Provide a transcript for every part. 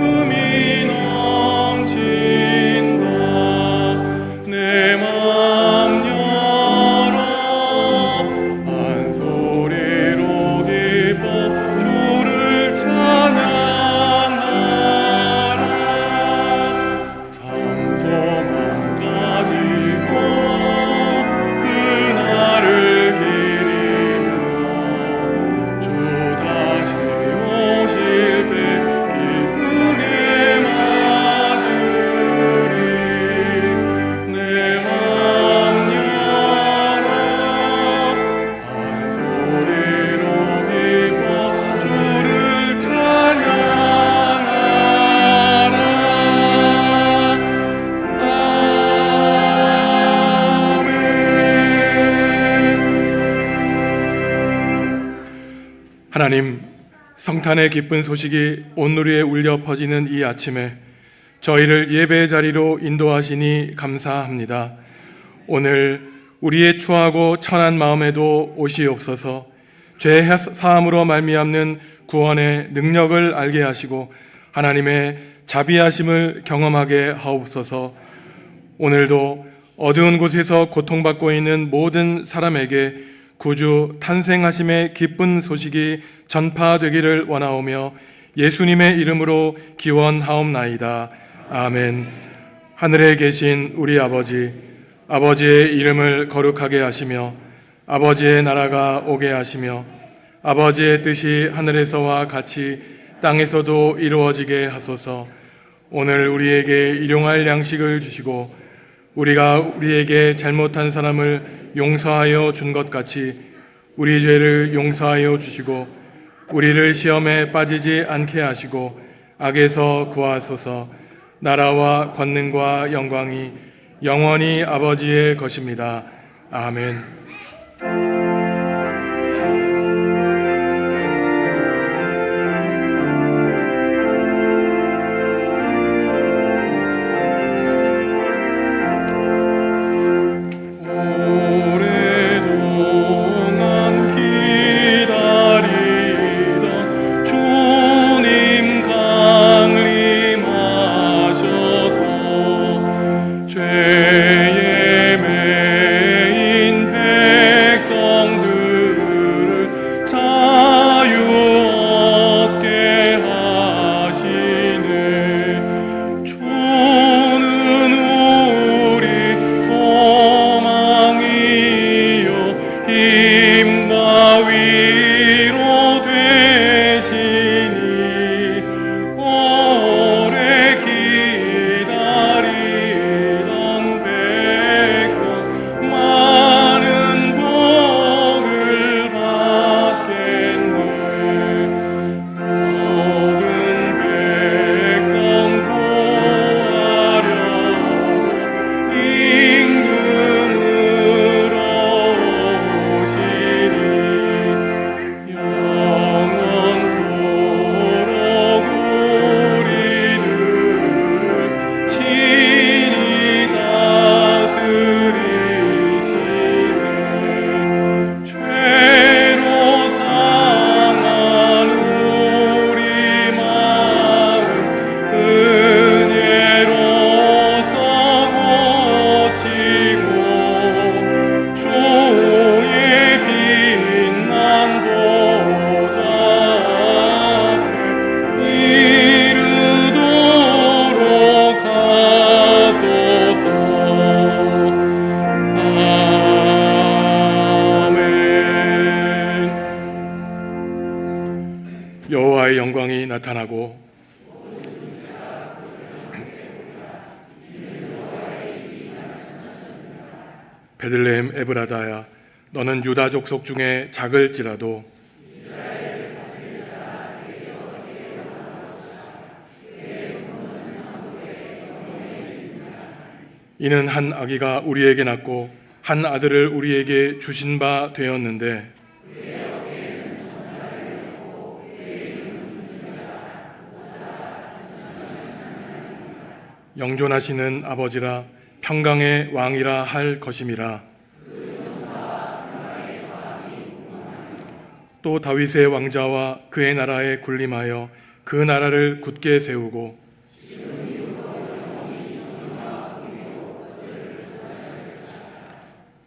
기쁨이 넘친다. 내 맘 열어 한 소리로 기뻐 주를 찬양하라. 참 소망 가지고 그날을 기리며 주 다시 오실 때 기쁘게 맞으리. 내 맘 열어 한 소리로 기뻐 주를 찬양하라. 하나님, 성탄의 기쁜 소식이 온누리에 울려 퍼지는 이 아침에 저희를 예배의 자리로 인도하시니 감사합니다. 오늘 우리의 추하고 천한 마음에도 오시옵소서. 죄 사함으로 말미암는 구원의 능력을 알게 하시고 하나님의 자비하심을 경험하게 하옵소서. 오늘도 어두운 곳에서 고통받고 있는 모든 사람에게 구주 탄생하심의 기쁜 소식이 전파되기를 원하오며 예수님의 이름으로 기원하옵나이다. 아멘. 하늘에 계신 우리 아버지, 아버지의 이름을 거룩하게 하시며 아버지의 나라가 오게 하시며 아버지의 뜻이 하늘에서와 같이 땅에서도 이루어지게 하소서. 오늘 우리에게 일용할 양식을 주시고 우리가 우리에게 잘못한 사람을 용서하여 준 것 같이 우리 죄를 용서하여 주시고 우리를 시험에 빠지지 않게 하시고 악에서 구하소서. 나라와 권능과 영광이 영원히 아버지의 것입니다. 아멘. 여호와의 영광이 나타나고 베들레헴 에브라다야, 너는 유다 족속 중에 작을지라도 이는 한 아기가 우리에게 낳고 한 아들을 우리에게 주신 바 되었는데 영존하시는 아버지라 평강의 왕이라 할 것임이라. 또 다윗의 왕자와 그의 나라에 군림하여 그 나라를 굳게 세우고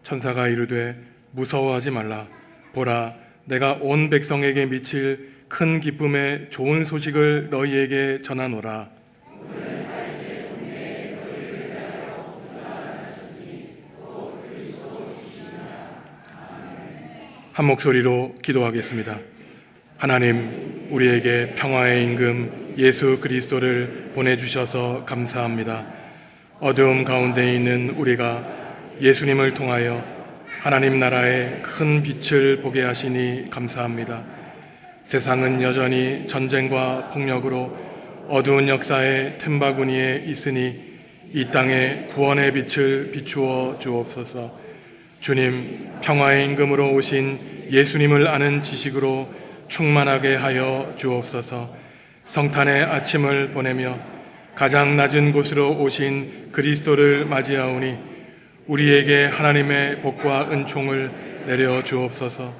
천사가 이르되 무서워하지 말라. 보라, 내가 온 백성에게 미칠 큰 기쁨의 좋은 소식을 너희에게 전하노라. 한 목소리로 기도하겠습니다. 하나님, 우리에게 평화의 임금 예수 그리스도를 보내주셔서 감사합니다. 어두움 가운데 있는 우리가 예수님을 통하여 하나님 나라의 큰 빛을 보게 하시니 감사합니다. 세상은 여전히 전쟁과 폭력으로 어두운 역사의 틈바구니에 있으니 이 땅에 구원의 빛을 비추어 주옵소서. 주님, 평화의 임금으로 오신 예수님을 아는 지식으로 충만하게 하여 주옵소서. 성탄의 아침을 보내며 가장 낮은 곳으로 오신 그리스도를 맞이하오니 우리에게 하나님의 복과 은총을 내려 주옵소서.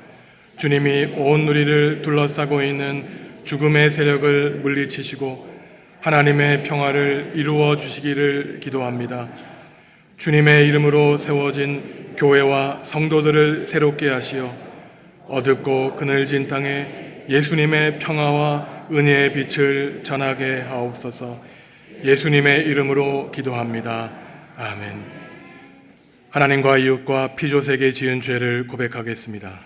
주님이 온 누리를 둘러싸고 있는 죽음의 세력을 물리치시고 하나님의 평화를 이루어 주시기를 기도합니다. 주님의 이름으로 세워진 교회와 성도들을 새롭게 하시어 어둡고 그늘진 땅에 예수님의 평화와 은혜의 빛을 전하게 하옵소서. 예수님의 이름으로 기도합니다. 아멘. 하나님과 이웃과 피조세계 지은 죄를 고백하겠습니다.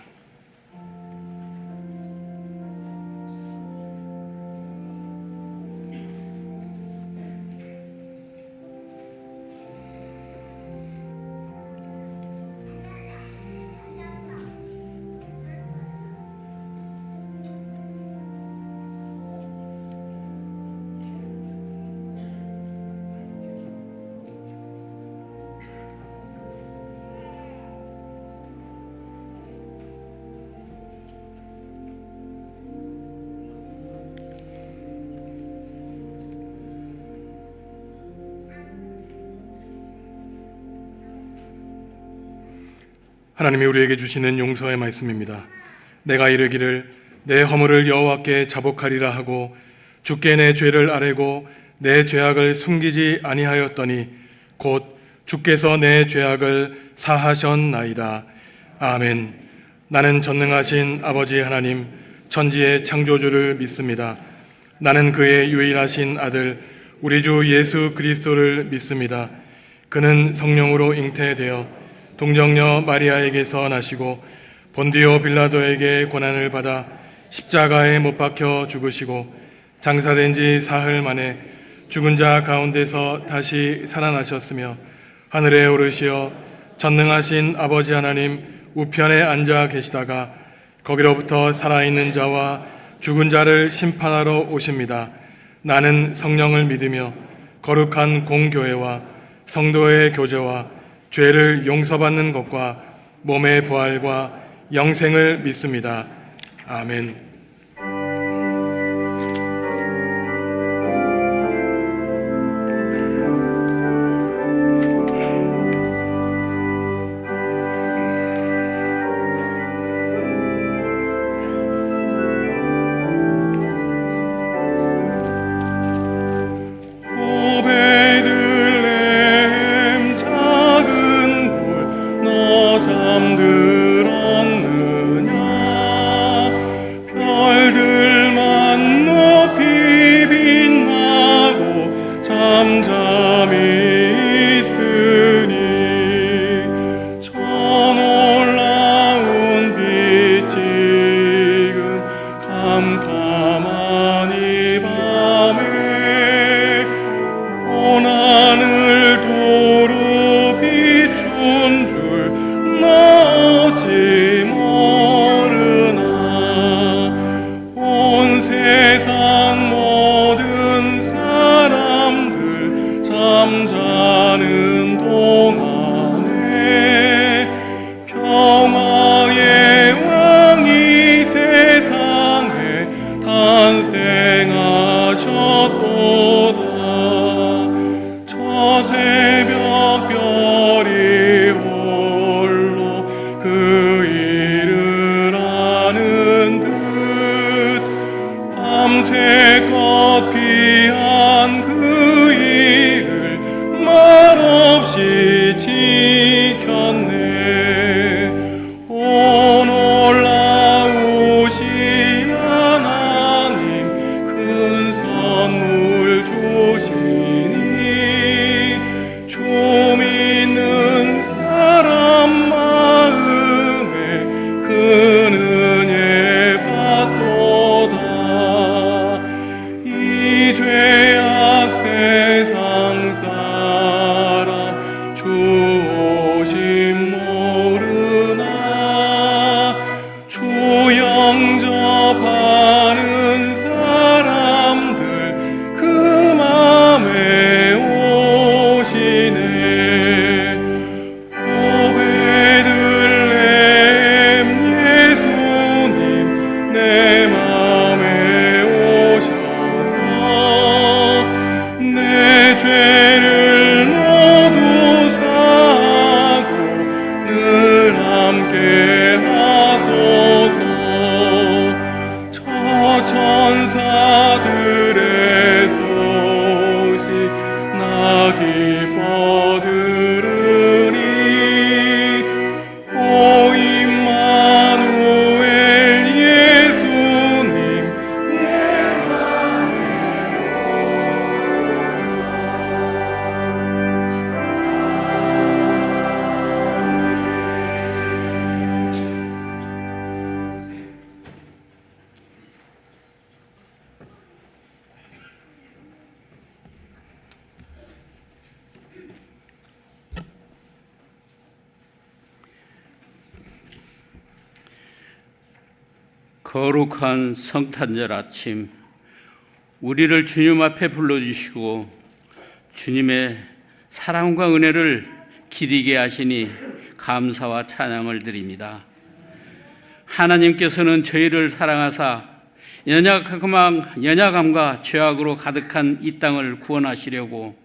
하나님이 우리에게 주시는 용서의 말씀입니다. 내가 이르기를 내 허물을 여호와께 자복하리라 하고 주께 내 죄를 아뢰고 내 죄악을 숨기지 아니하였더니 곧 주께서 내 죄악을 사하셨나이다. 아멘. 나는 전능하신 아버지 하나님 천지의 창조주를 믿습니다. 나는 그의 유일하신 아들 우리 주 예수 그리스도를 믿습니다. 그는 성령으로 잉태되어 동정녀 마리아에게서 나시고 본디오 빌라도에게 고난을 받아 십자가에 못 박혀 죽으시고 장사된 지 사흘 만에 죽은 자 가운데서 다시 살아나셨으며 하늘에 오르시어 전능하신 아버지 하나님 우편에 앉아 계시다가 거기로부터 살아있는 자와 죽은 자를 심판하러 오십니다. 나는 성령을 믿으며 거룩한 공교회와 성도의 교제와 죄를 용서받는 것과 몸의 부활과 영생을 믿습니다. 아멘. 밤새 거룩한 성탄절 아침, 우리를 주님 앞에 불러주시고 주님의 사랑과 은혜를 기리게 하시니 감사와 찬양을 드립니다. 하나님께서는 저희를 사랑하사 연약함과 죄악으로 가득한 이 땅을 구원하시려고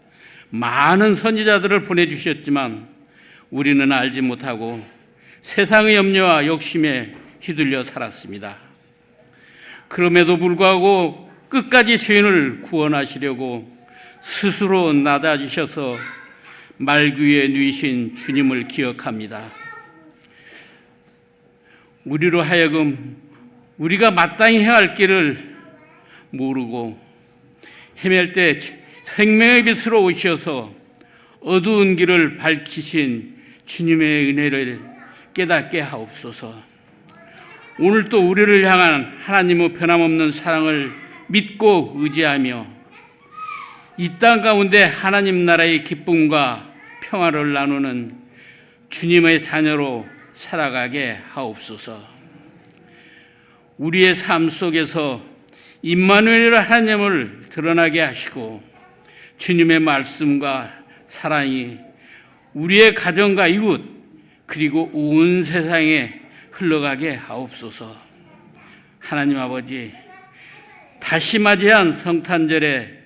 많은 선지자들을 보내주셨지만 우리는 알지 못하고 세상의 염려와 욕심에 휘둘려 살았습니다. 그럼에도 불구하고 끝까지 죄인을 구원하시려고 스스로 낮아지셔서 말귀에 누이신 주님을 기억합니다. 우리로 하여금 우리가 마땅히 해야 할 길을 모르고 헤맬 때 생명의 빛으로 오셔서 어두운 길을 밝히신 주님의 은혜를 깨닫게 하옵소서. 오늘 또 우리를 향한 하나님의 변함없는 사랑을 믿고 의지하며 이 땅 가운데 하나님 나라의 기쁨과 평화를 나누는 주님의 자녀로 살아가게 하옵소서. 우리의 삶 속에서 임마누엘 하나님을 드러나게 하시고 주님의 말씀과 사랑이 우리의 가정과 이웃 그리고 온 세상에 흘러가게 하옵소서. 하나님 아버지, 다시 맞이한 성탄절에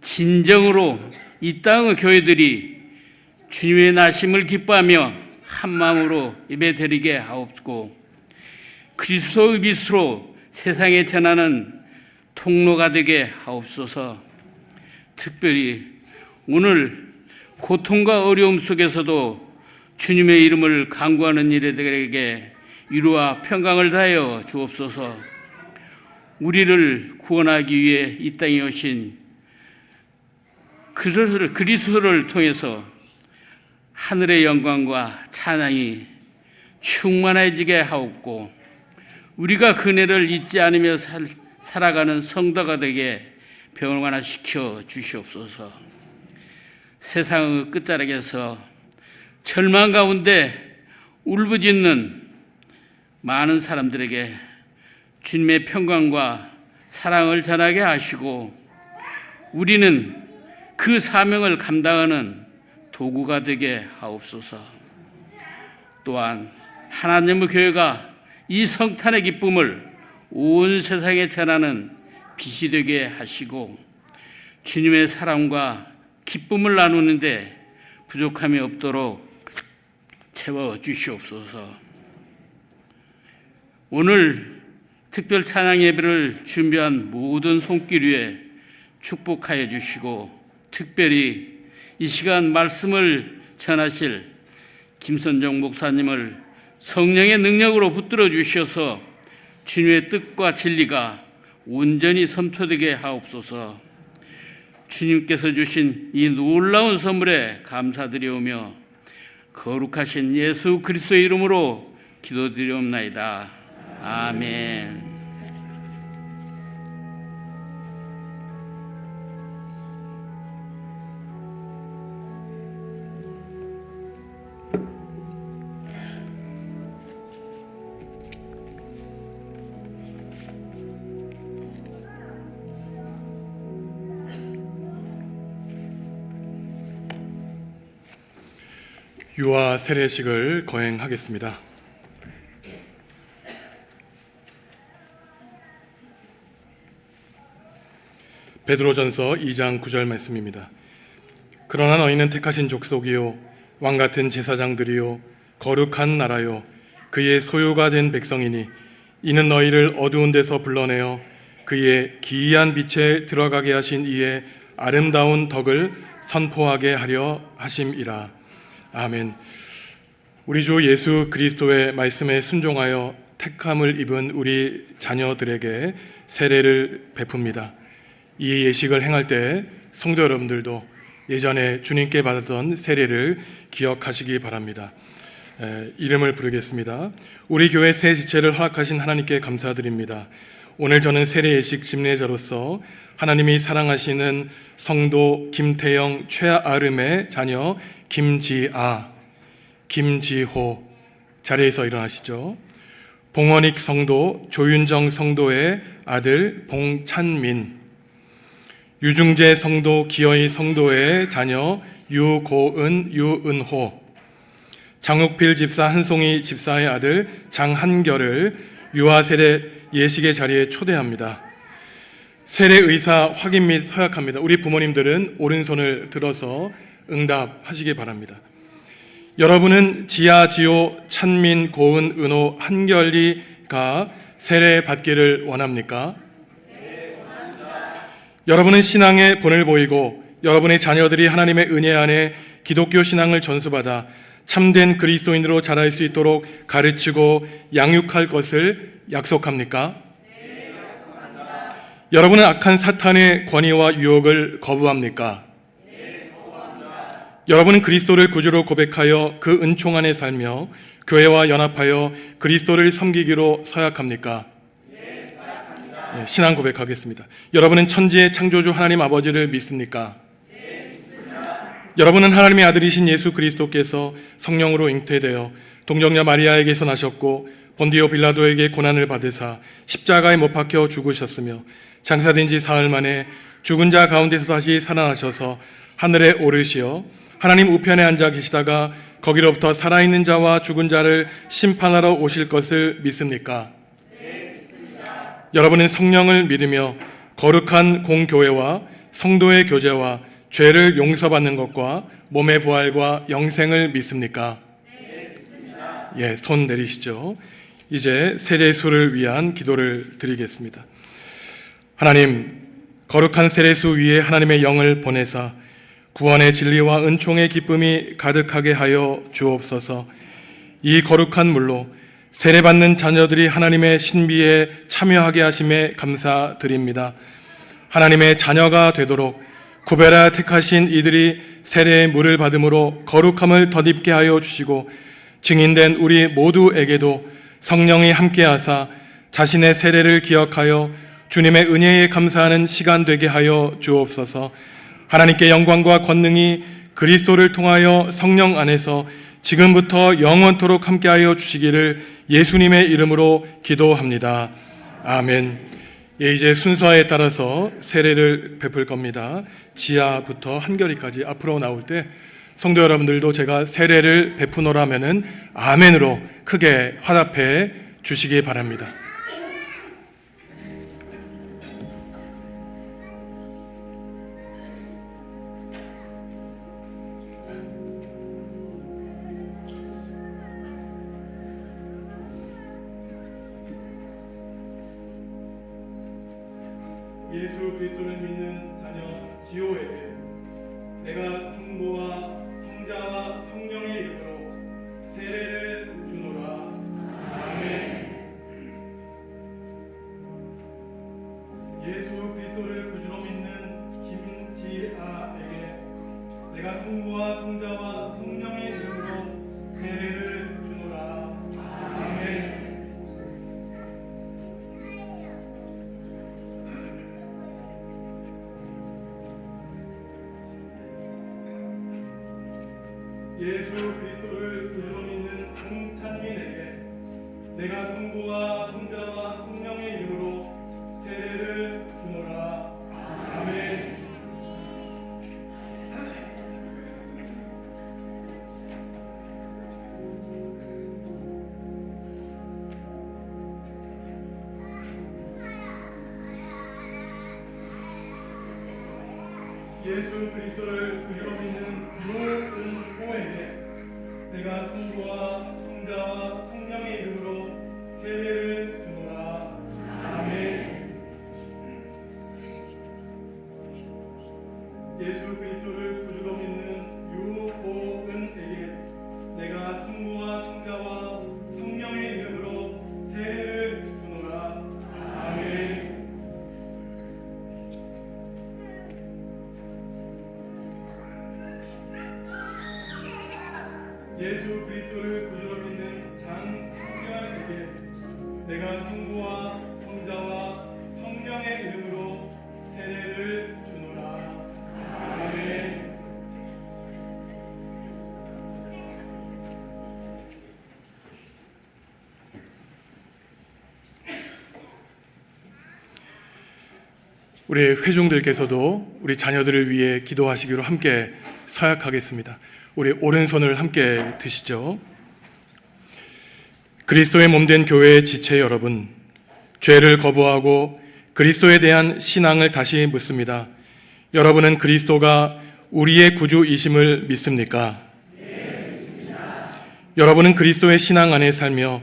진정으로 이 땅의 교회들이 주님의 나심을 기뻐하며 한 마음으로 예배드리게 하옵고 그리스도의 빛으로 세상에 전하는 통로가 되게 하옵소서. 특별히 오늘 고통과 어려움 속에서도 주님의 이름을 간구하는 이들에게 위로와 평강을 다하여 주옵소서. 우리를 구원하기 위해 이 땅에 오신 그리스도를 통해서 하늘의 영광과 찬양이 충만해지게 하옵고 우리가 그네를 잊지 않으며 살아가는 성도가 되게 평안화시켜 주시옵소서. 세상의 끝자락에서 절망 가운데 울부짖는 많은 사람들에게 주님의 평강과 사랑을 전하게 하시고 우리는 그 사명을 감당하는 도구가 되게 하옵소서. 또한 하나님의 교회가 이 성탄의 기쁨을 온 세상에 전하는 빛이 되게 하시고 주님의 사랑과 기쁨을 나누는데 부족함이 없도록 채워 주시옵소서. 오늘 특별 찬양 예배를 준비한 모든 손길 위에 축복하여 주시고 특별히 이 시간 말씀을 전하실 김선정 목사님을 성령의 능력으로 붙들어 주셔서 주님의 뜻과 진리가 온전히 섬토되게 하옵소서. 주님께서 주신 이 놀라운 선물에 감사드리오며 거룩하신 예수 그리스도의 이름으로 기도드리옵나이다. 아멘. 유아 세례식을 거행하겠습니다. 베드로전서 2장 9절 말씀입니다. 그러나 너희는 택하신 족속이요 왕같은 제사장들이요 거룩한 나라요 그의 소유가 된 백성이니 이는 너희를 어두운 데서 불러내어 그의 기이한 빛에 들어가게 하신 이의 아름다운 덕을 선포하게 하려 하심이라. 아멘. 우리 주 예수 그리스도의 말씀에 순종하여 택함을 입은 우리 자녀들에게 세례를 베풉니다. 이 예식을 행할 때 성도 여러분들도 예전에 주님께 받았던 세례를 기억하시기 바랍니다. 이름을 부르겠습니다. 우리 교회 새 지체를 허락하신 하나님께 감사드립니다. 오늘 저는 세례 예식 집례자로서 하나님이 사랑하시는 성도 김태영 최아름의 자녀 김지아, 김지호 자리에서 일어나시죠. 봉원익 성도 조윤정 성도의 아들 봉찬민, 유중재 성도 기어이 성도의 자녀 유고은 유은호, 장욱필 집사 한송이 집사의 아들 장한결을 유아 세례 예식의 자리에 초대합니다. 세례 의사 확인 및 서약합니다. 우리 부모님들은 오른손을 들어서 응답하시기 바랍니다. 여러분은 지아, 지호, 찬민, 고은, 은호, 한결이가 세례 받기를 원합니까? 네, 원합니다. 여러분은 신앙의 본을 보이고 여러분의 자녀들이 하나님의 은혜 안에 기독교 신앙을 전수받아 참된 그리스도인으로 자랄 수 있도록 가르치고 양육할 것을 약속합니까? 네, 약속합니다. 여러분은 악한 사탄의 권위와 유혹을 거부합니까? 여러분은 그리스도를 구주로 고백하여 그 은총 안에 살며 교회와 연합하여 그리스도를 섬기기로 서약합니까? 네, 서약합니다. 네, 신앙 고백하겠습니다. 여러분은 천지의 창조주 하나님 아버지를 믿습니까? 네, 믿습니다. 여러분은 하나님의 아들이신 예수 그리스도께서 성령으로 잉태되어 동정녀 마리아에게서 나셨고 본디오 빌라도에게 고난을 받으사 십자가에 못 박혀 죽으셨으며 장사된 지 사흘 만에 죽은 자 가운데서 다시 살아나셔서 하늘에 오르시어 하나님 우편에 앉아 계시다가 거기로부터 살아있는 자와 죽은 자를 심판하러 오실 것을 믿습니까? 네, 믿습니다. 여러분은 성령을 믿으며 거룩한 공교회와 성도의 교제와 죄를 용서받는 것과 몸의 부활과 영생을 믿습니까? 네, 믿습니다. 예, 손 내리시죠. 이제 세례수를 위한 기도를 드리겠습니다. 하나님, 거룩한 세례수 위에 하나님의 영을 보내사 구원의 진리와 은총의 기쁨이 가득하게 하여 주옵소서. 이 거룩한 물로 세례받는 자녀들이 하나님의 신비에 참여하게 하심에 감사드립니다. 하나님의 자녀가 되도록 구별하 택하신 이들이 세례의 물을 받음으로 거룩함을 덧입게 하여 주시고 증인된 우리 모두에게도 성령이 함께하사 자신의 세례를 기억하여 주님의 은혜에 감사하는 시간 되게 하여 주옵소서. 하나님께 영광과 권능이 그리스도를 통하여 성령 안에서 지금부터 영원토록 함께하여 주시기를 예수님의 이름으로 기도합니다. 아멘. 예, 이제 순서에 따라서 세례를 베풀 겁니다. 지하부터 한결이까지 앞으로 나올 때 성도 여러분들도 제가 세례를 베푸노라면은 아멘으로 크게 화답해 주시기 바랍니다. 예수 그리스도를 믿는 자녀 지호에게 내가 성부와 성자와 성령의 이름으로 세례를 주노라. 아멘. 예수 그리스도를 구주로 믿는 김지아에게 내가 성부와 성자와 성령의 이름으로 세례를 주노라. 아멘. 예수 그리스도를 구주로 믿는 봉찬민에게 내가 성부와 성자와 성령의 이름으로 세례를 주노라. 아멘. 예수 그리스도를 구주로 믿는 유은호에게 내가 성부와 성자와 성령의 이름으로 세례를 주노라. 아멘. 예수 그리스도를 구주로 믿는 유고은에게 내가 성부와 성자와 성령의 이름으로 세례를 주노라. 아멘. 예수 그리스도를 구주로 믿는 장훈열에게 내가 성부와 성자와 성령의 이름으로 세례를 주노라. 아멘. 우리 회중들께서도 우리 자녀들을 위해 기도하시기로 함께 서약하겠습니다. 우리 오른손을 함께 드시죠. 그리스도의 몸된 교회의 지체 여러분, 죄를 거부하고 그리스도에 대한 신앙을 다시 묻습니다. 여러분은 그리스도가 우리의 구주이심을 믿습니까? 네, 믿습니다. 여러분은 그리스도의 신앙 안에 살며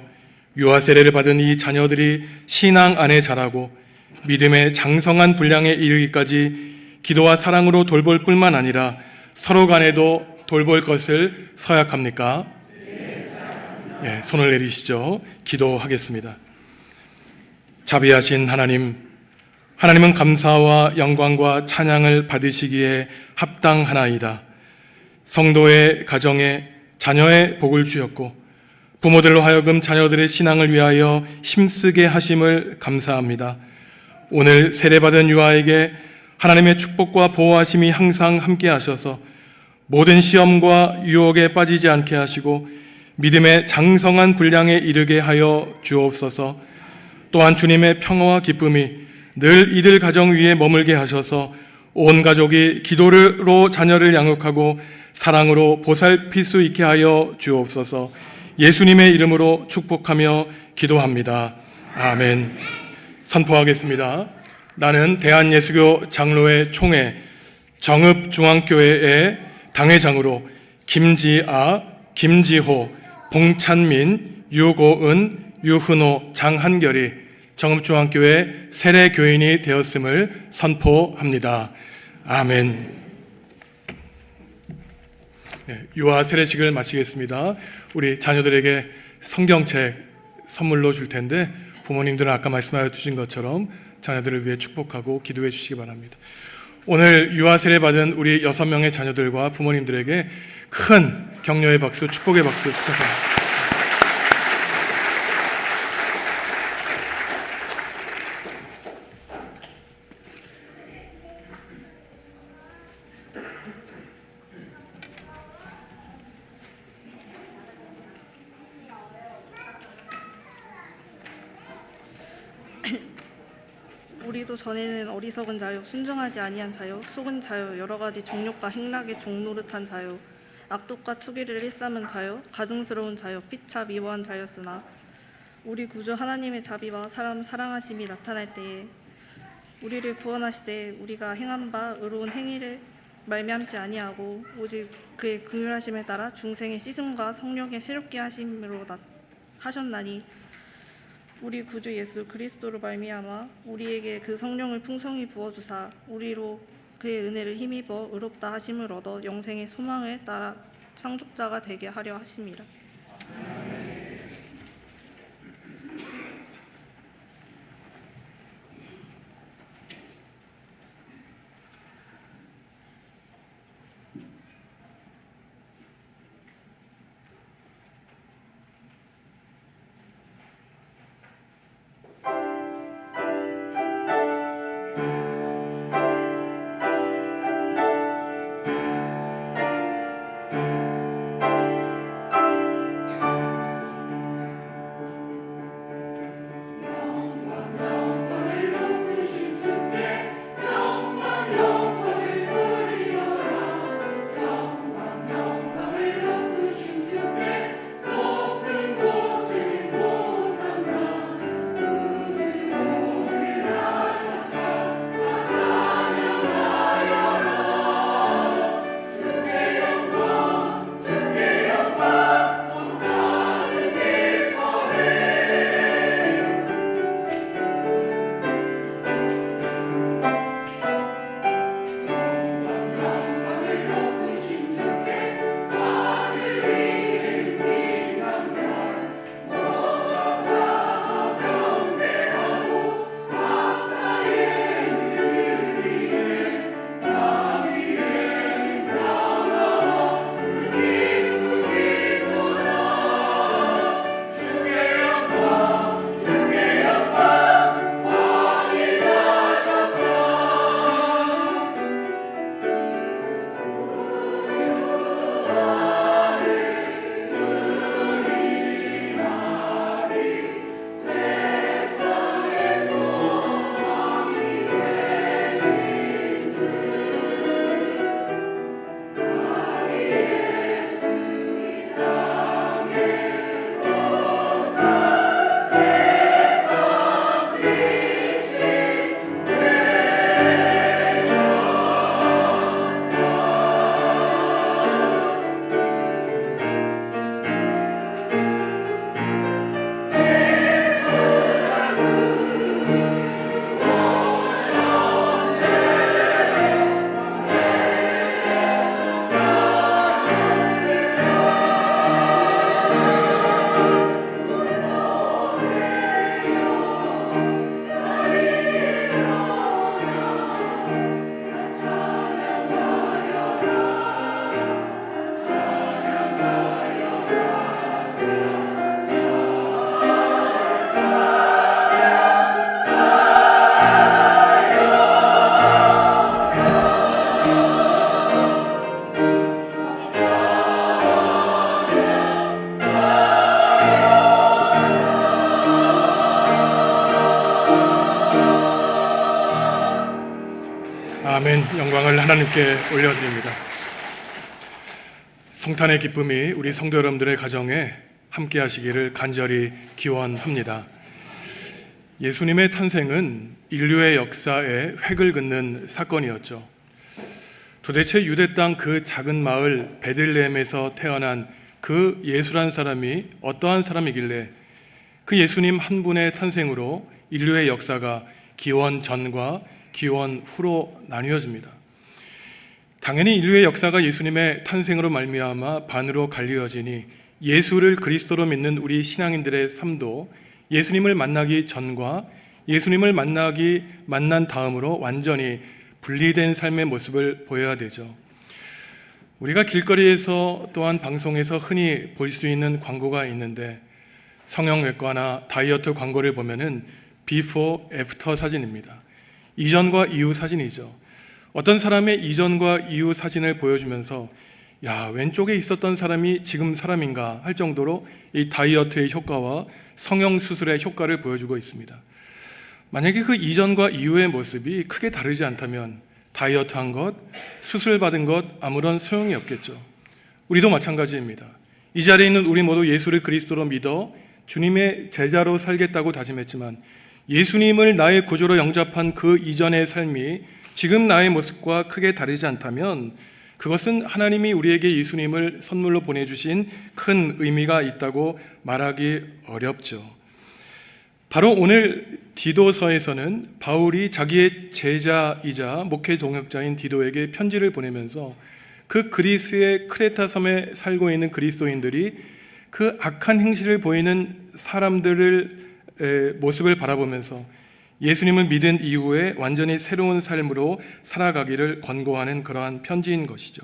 유아 세례를 받은 이 자녀들이 신앙 안에 자라고 믿음의 장성한 분량에 이르기까지 기도와 사랑으로 돌볼 뿐만 아니라 서로 간에도 돌볼 것을 서약합니까? 네, 손을 내리시죠. 기도하겠습니다. 자비하신 하나님, 하나님은 감사와 영광과 찬양을 받으시기에 합당하나이다. 성도의 가정에 자녀의 복을 주셨고 부모들로 하여금 자녀들의 신앙을 위하여 힘쓰게 하심을 감사합니다. 오늘 세례받은 유아에게 하나님의 축복과 보호하심이 항상 함께 하셔서 모든 시험과 유혹에 빠지지 않게 하시고 믿음의 장성한 분량에 이르게 하여 주옵소서. 또한 주님의 평화와 기쁨이 늘 이들 가정 위에 머물게 하셔서 온 가족이 기도로 자녀를 양육하고 사랑으로 보살필 수 있게 하여 주옵소서. 예수님의 이름으로 축복하며 기도합니다. 아멘. 선포하겠습니다. 나는 대한예수교 장로회 총회 정읍중앙교회의 당회장으로 김지아, 김지호, 봉찬민, 유고은, 유흔호, 장한결이 정읍중앙교회 세례교인이 되었음을 선포합니다. 아멘. 유아 세례식을 마치겠습니다. 우리 자녀들에게 성경책 선물로 줄 텐데 부모님들은 아까 말씀하여 주신 것처럼 자녀들을 위해 축복하고 기도해 주시기 바랍니다. 오늘 유아 세례 받은 우리 6명의 자녀들과 부모님들에게 큰 격려의 박수, 축복의 박수 부탁드립니다. 우리도 전에는 어리석은 자요, 순종하지 아니한 자요, 속은 자요, 여러 가지 정욕과 행락에 종노릇한 자요, 악독과 투기를 일삼은 자요, 가증스러운 자요, 피차 미워한 자였으나 우리 구주 하나님의 자비와 사람 사랑하심이 나타날 때에 우리를 구원하시되 우리가 행한 바 의로운 행위를 말미암지 아니하고 오직 그의 긍휼하심에 따라 중생의 씻음과 성령의 새롭게 하심으로 하셨나니 우리 구주 예수 그리스도로 말미암아 우리에게 그 성령을 풍성히 부어주사 우리로 그의 은혜를 힘입어 의롭다 하심을 얻어 영생의 소망을 따라 상속자가 되게 하려 하심이라. 하나님께 올려드립니다. 성탄의 기쁨이 우리 성도 여러분들의 가정에 함께 하시기를 간절히 기원합니다. 예수님의 탄생은 인류의 역사에 획을 긋는 사건이었죠. 도대체 유대 땅 그 작은 마을 베들레헴에서 태어난 그 예수란 사람이 어떠한 사람이길래 그 예수님 한 분의 탄생으로 인류의 역사가 기원 전과 기원 후로 나뉘어집니다. 당연히 인류의 역사가 예수님의 탄생으로 말미암아 반으로 갈리어지니 예수를 그리스도로 믿는 우리 신앙인들의 삶도 예수님을 만나기 전과 예수님을 만난 다음으로 완전히 분리된 삶의 모습을 보여야 되죠. 우리가 길거리에서 또한 방송에서 흔히 볼 수 있는 광고가 있는데 성형외과나 다이어트 광고를 보면은 비포 애프터 사진입니다. 이전과 이후 사진이죠. 어떤 사람의 이전과 이후 사진을 보여주면서 야, 왼쪽에 있었던 사람이 지금 사람인가 할 정도로 이 다이어트의 효과와 성형수술의 효과를 보여주고 있습니다. 만약에 그 이전과 이후의 모습이 크게 다르지 않다면 다이어트한 것, 수술받은 것 아무런 소용이 없겠죠. 우리도 마찬가지입니다. 이 자리에 있는 우리 모두 예수를 그리스도로 믿어 주님의 제자로 살겠다고 다짐했지만 예수님을 나의 구주로 영접한 그 이전의 삶이 지금 나의 모습과 크게 다르지 않다면 그것은 하나님이 우리에게 예수님을 선물로 보내주신 큰 의미가 있다고 말하기 어렵죠. 바로 오늘 디도서에서는 바울이 자기의 제자이자 목회 동역자인 디도에게 편지를 보내면서 그 그리스의 크레타 섬에 살고 있는 그리스도인들이 그 악한 행실을 보이는 사람들을 모습을 바라보면서 예수님을 믿은 이후에 완전히 새로운 삶으로 살아가기를 권고하는 그러한 편지인 것이죠.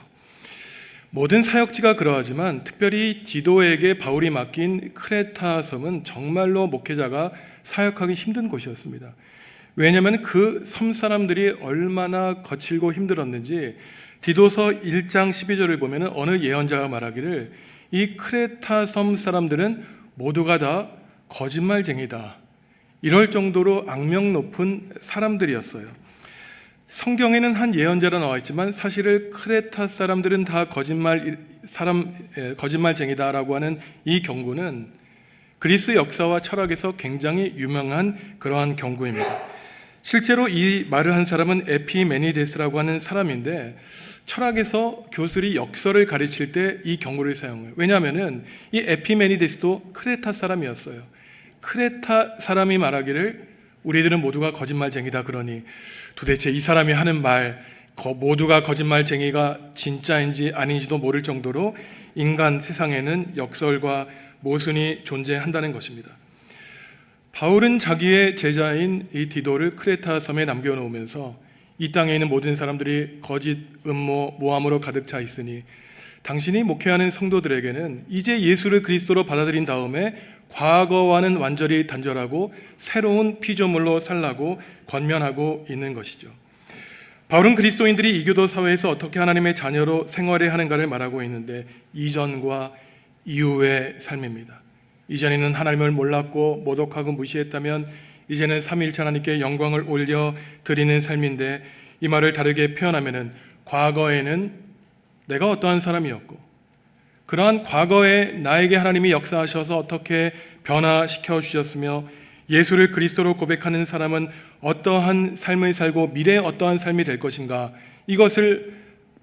모든 사역지가 그러하지만 특별히 디도에게 바울이 맡긴 크레타 섬은 정말로 목회자가 사역하기 힘든 곳이었습니다. 왜냐하면 그 섬 사람들이 얼마나 거칠고 힘들었는지 디도서 1장 12절을 보면 어느 예언자가 말하기를 이 크레타 섬 사람들은 모두가 다 거짓말쟁이다. 이럴 정도로 악명 높은 사람들이었어요. 성경에는 한 예언자라 나와 있지만 사실은 크레타 사람들은 다 거짓말쟁이다라고 하는 이 경고는 그리스 역사와 철학에서 굉장히 유명한 그러한 경고입니다. 실제로 이 말을 한 사람은 에피메니데스라고 하는 사람인데 철학에서 교수들이 역설을 가르칠 때 이 경고를 사용해요. 왜냐하면 이 에피메니데스도 크레타 사람이었어요. 크레타 사람이 말하기를 우리들은 모두가 거짓말쟁이다 그러니 도대체 이 사람이 하는 말 모두가 거짓말쟁이가 진짜인지 아닌지도 모를 정도로 인간 세상에는 역설과 모순이 존재한다는 것입니다. 바울은 자기의 제자인 이 디도를 크레타 섬에 남겨놓으면서 이 땅에 있는 모든 사람들이 거짓, 음모, 모함으로 가득 차 있으니 당신이 목회하는 성도들에게는 이제 예수를 그리스도로 받아들인 다음에 과거와는 완전히 단절하고 새로운 피조물로 살라고 권면하고 있는 것이죠. 바울은 그리스도인들이 이교도 사회에서 어떻게 하나님의 자녀로 생활해야 하는가를 말하고 있는데 이전과 이후의 삶입니다. 이전에는 하나님을 몰랐고 모독하고 무시했다면 이제는 삼위일체 하나님께 영광을 올려 드리는 삶인데 이 말을 다르게 표현하면은 과거에는 내가 어떠한 사람이었고 그러한 과거에 나에게 하나님이 역사하셔서 어떻게 변화시켜 주셨으며 예수를 그리스도로 고백하는 사람은 어떠한 삶을 살고 미래에 어떠한 삶이 될 것인가 이것을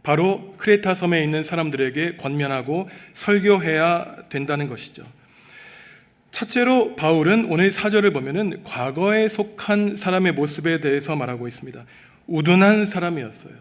바로 크레타 섬에 있는 사람들에게 권면하고 설교해야 된다는 것이죠. 첫째로 바울은 오늘 4절을 보면은 과거에 속한 사람의 모습에 대해서 말하고 있습니다. 우둔한 사람이었어요.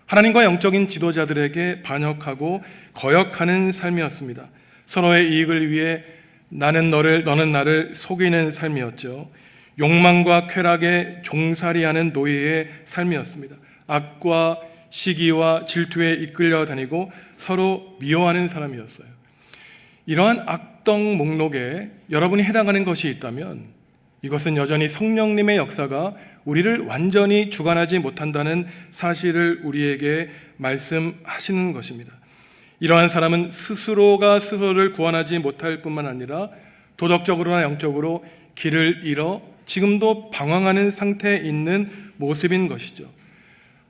하나님과 영적인 지도자들에게 반역하고 거역하는 삶이었습니다. 서로의 이익을 위해 나는 너를 너는 나를 속이는 삶이었죠. 욕망과 쾌락에 종살이하는 노예의 삶이었습니다. 악과 시기와 질투에 이끌려 다니고 서로 미워하는 사람이었어요. 이러한 악덕 목록에 여러분이 해당하는 것이 있다면 이것은 여전히 성령님의 역사가 우리를 완전히 주관하지 못한다는 사실을 우리에게 말씀하시는 것입니다. 이러한 사람은 스스로가 스스로를 구원하지 못할 뿐만 아니라 도덕적으로나 영적으로 길을 잃어 지금도 방황하는 상태에 있는 모습인 것이죠.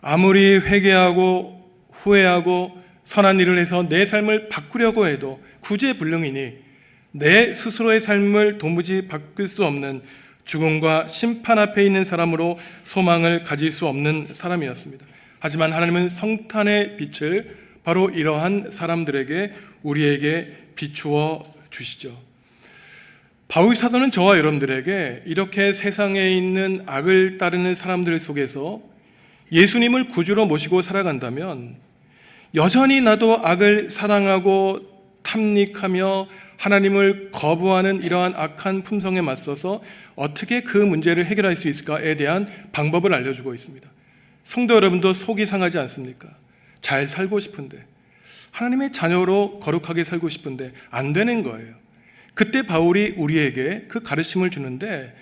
아무리 회개하고 후회하고 선한 일을 해서 내 삶을 바꾸려고 해도 구제불능이니 내 스스로의 삶을 도무지 바꿀 수 없는 죽음과 심판 앞에 있는 사람으로 소망을 가질 수 없는 사람이었습니다. 하지만 하나님은 성탄의 빛을 바로 이러한 사람들에게 우리에게 비추어 주시죠. 바울 사도는 저와 여러분들에게 이렇게 세상에 있는 악을 따르는 사람들 속에서 예수님을 구주로 모시고 살아간다면 여전히 나도 악을 사랑하고 탐닉하며 하나님을 거부하는 이러한 악한 품성에 맞서서 어떻게 그 문제를 해결할 수 있을까에 대한 방법을 알려주고 있습니다. 성도 여러분도 속이 상하지 않습니까? 잘 살고 싶은데, 하나님의 자녀로 거룩하게 살고 싶은데 안 되는 거예요. 그때 바울이 우리에게 그 가르침을 주는데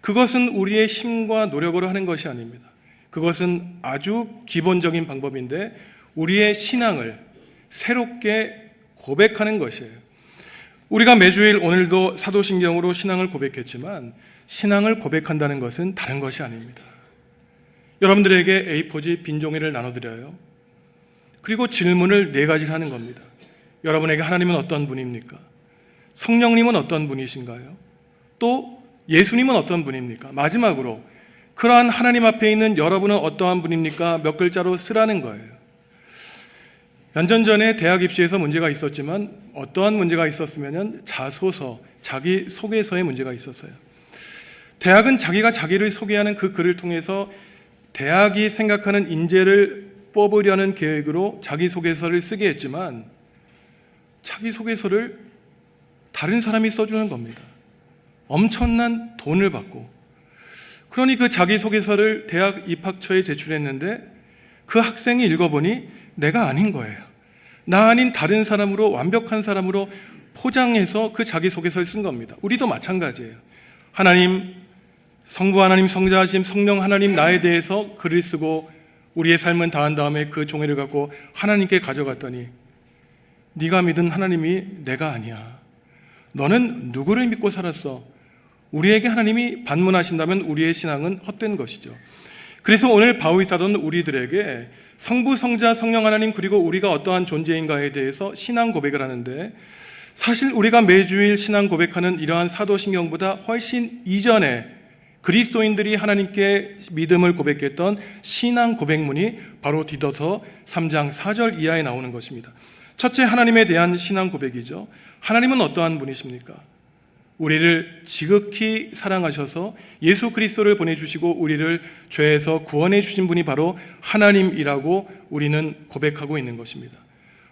그것은 우리의 힘과 노력으로 하는 것이 아닙니다. 그것은 아주 기본적인 방법인데 우리의 신앙을 새롭게 고백하는 것이에요. 우리가 매주일 오늘도 사도신경으로 신앙을 고백했지만 신앙을 고백한다는 것은 다른 것이 아닙니다. 여러분들에게 A4지 빈 종이를 나눠드려요. 그리고 질문을 4가지를 하는 겁니다. 여러분에게 하나님은 어떤 분입니까? 성령님은 어떤 분이신가요? 또 예수님은 어떤 분입니까? 마지막으로 그러한 하나님 앞에 있는 여러분은 어떠한 분입니까? 몇 글자로 쓰라는 거예요. 몇 년 전에 대학 입시에서 문제가 있었지만 어떠한 문제가 있었으면 자소서, 자기 소개서에 문제가 있었어요. 대학은 자기가 자기를 소개하는 그 글을 통해서 대학이 생각하는 인재를 뽑으려는 계획으로 자기소개서를 쓰게 했지만 자기소개서를 다른 사람이 써주는 겁니다. 엄청난 돈을 받고. 그러니 그 자기소개서를 대학 입학처에 제출했는데 그 학생이 읽어보니 내가 아닌 거예요. 나 아닌 다른 사람으로, 완벽한 사람으로 포장해서 그 자기소개서를 쓴 겁니다. 우리도 마찬가지예요. 하나님, 성부 하나님, 성자하심, 성령 하나님 나에 대해서 글을 쓰고 우리의 삶은 다한 다음에 그 종이를 갖고 하나님께 가져갔더니 네가 믿은 하나님이 내가 아니야. 너는 누구를 믿고 살았어? 우리에게 하나님이 반문하신다면 우리의 신앙은 헛된 것이죠. 그래서 오늘 바울 사도는 우리들에게 성부, 성자, 성령 하나님 그리고 우리가 어떠한 존재인가에 대해서 신앙 고백을 하는데 사실 우리가 매주일 신앙 고백하는 이러한 사도신경보다 훨씬 이전에 그리스도인들이 하나님께 믿음을 고백했던 신앙 고백문이 바로 디도서 3장 4절 이하에 나오는 것입니다. 첫째, 하나님에 대한 신앙 고백이죠. 하나님은 어떠한 분이십니까? 우리를 지극히 사랑하셔서 예수 그리스도를 보내주시고 우리를 죄에서 구원해 주신 분이 바로 하나님이라고 우리는 고백하고 있는 것입니다.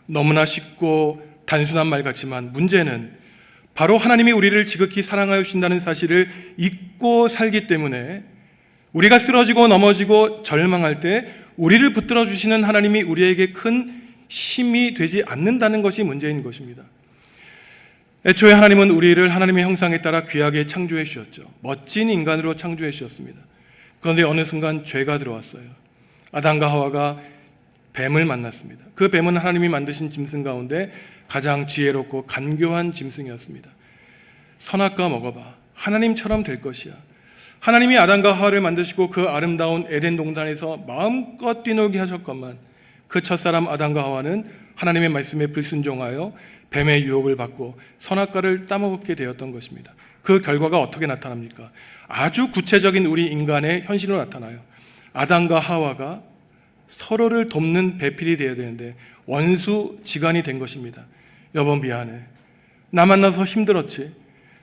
너무나 쉽고 단순한 말 같지만 문제는 바로 하나님이 우리를 지극히 사랑하여 주신다는 사실을 잊고 살기 때문에 우리가 쓰러지고 넘어지고 절망할 때 우리를 붙들어 주시는 하나님이 우리에게 큰 힘이 되지 않는다는 것이 문제인 것입니다. 애초에 하나님은 우리를 하나님의 형상에 따라 귀하게 창조해 주셨죠. 멋진 인간으로 창조해 주셨습니다. 그런데 어느 순간 죄가 들어왔어요. 아담과 하와가 뱀을 만났습니다. 그 뱀은 하나님이 만드신 짐승 가운데 가장 지혜롭고 간교한 짐승이었습니다. 선악과 먹어봐. 하나님처럼 될 것이야. 하나님이 아담과 하와를 만드시고 그 아름다운 에덴 동산에서 마음껏 뛰놀게 하셨건만 그 첫사람 아담과 하와는 하나님의 말씀에 불순종하여 뱀의 유혹을 받고 선악과를 따먹게 되었던 것입니다. 그 결과가 어떻게 나타납니까? 아주 구체적인 우리 인간의 현실로 나타나요. 아담과 하와가 서로를 돕는 배필이 되어야 되는데 원수지간이 된 것입니다. 여보 미안해. 나 만나서 힘들었지.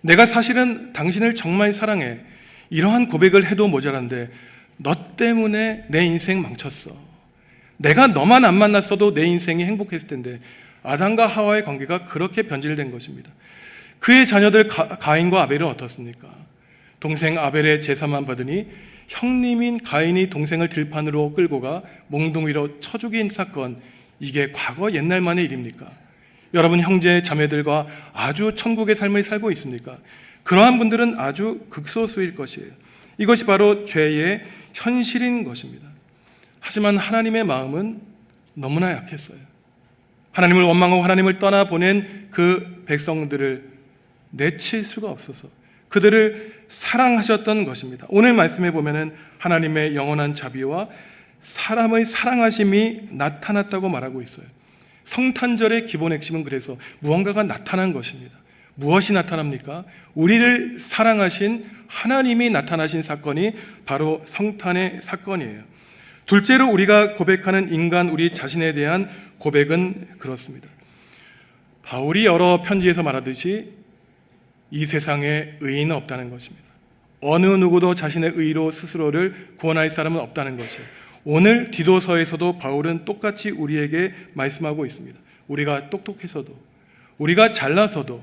내가 사실은 당신을 정말 사랑해. 이러한 고백을 해도 모자란데 너 때문에 내 인생 망쳤어. 내가 너만 안 만났어도 내 인생이 행복했을 텐데. 아담과 하와의 관계가 그렇게 변질된 것입니다. 그의 자녀들 가인과 아벨은 어떻습니까? 동생 아벨의 제사만 받으니 형님인 가인이 동생을 들판으로 끌고 가 몽둥이로 쳐 죽인 사건, 이게 과거 옛날만의 일입니까? 여러분 형제 자매들과 아주 천국의 삶을 살고 있습니까? 그러한 분들은 아주 극소수일 것이에요. 이것이 바로 죄의 현실인 것입니다. 하지만 하나님의 마음은 너무나 약했어요. 하나님을 원망하고 하나님을 떠나보낸 그 백성들을 내칠 수가 없어서 그들을 사랑하셨던 것입니다. 오늘 말씀에 보면은 하나님의 영원한 자비와 사람의 사랑하심이 나타났다고 말하고 있어요. 성탄절의 기본 핵심은 그래서 무언가가 나타난 것입니다. 무엇이 나타납니까? 우리를 사랑하신 하나님이 나타나신 사건이 바로 성탄의 사건이에요. 둘째로 우리가 고백하는 인간 우리 자신에 대한 고백은 그렇습니다. 바울이 여러 편지에서 말하듯이 이 세상에 의인은 없다는 것입니다. 어느 누구도 자신의 의로 스스로를 구원할 사람은 없다는 것이에요. 오늘 디도서에서도 바울은 똑같이 우리에게 말씀하고 있습니다. 우리가 똑똑해서도, 우리가 잘나서도,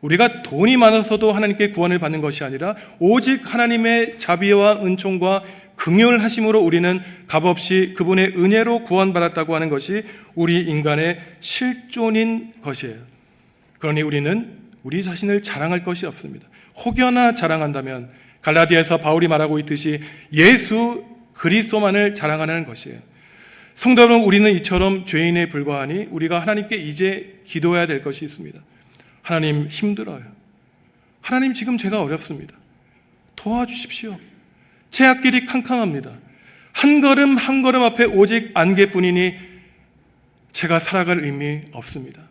우리가 돈이 많아서도 하나님께 구원을 받는 것이 아니라 오직 하나님의 자비와 은총과 긍휼하심으로 우리는 값없이 그분의 은혜로 구원받았다고 하는 것이 우리 인간의 실존인 것이에요. 그러니 우리는 우리 자신을 자랑할 것이 없습니다. 혹여나 자랑한다면 갈라디아에서 바울이 말하고 있듯이 예수 그리스도만을 자랑하는 것이에요. 성도 여러분, 우리는 이처럼 죄인에 불과하니 우리가 하나님께 이제 기도해야 될 것이 있습니다. 하나님, 힘들어요. 하나님, 지금 제가 어렵습니다. 도와주십시오. 제 앞길이 캄캄합니다. 한 걸음 한 걸음 앞에 오직 안개뿐이니 제가 살아갈 의미 없습니다.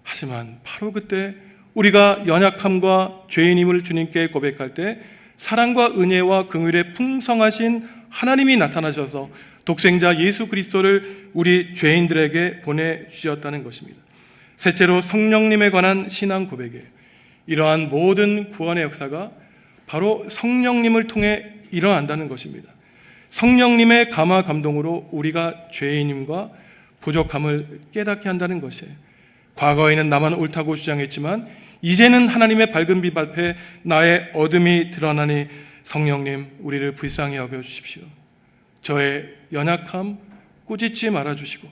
하지만 바로 그때 우리가 연약함과 죄인임을 주님께 고백할 때 사랑과 은혜와 긍휼의 풍성하신 하나님이 나타나셔서 독생자 예수 그리스도를 우리 죄인들에게 보내주셨다는 것입니다. 셋째로 성령님에 관한 신앙 고백이에요. 이러한 모든 구원의 역사가 바로 성령님을 통해 일어난다는 것입니다. 성령님의 감화 감동으로 우리가 죄인임과 부족함을 깨닫게 한다는 것이에요. 과거에는 나만 옳다고 주장했지만 이제는 하나님의 밝은 빛 앞에 나의 어둠이 드러나니 성령님, 우리를 불쌍히 여겨주십시오. 저의 연약함 꾸짖지 말아주시고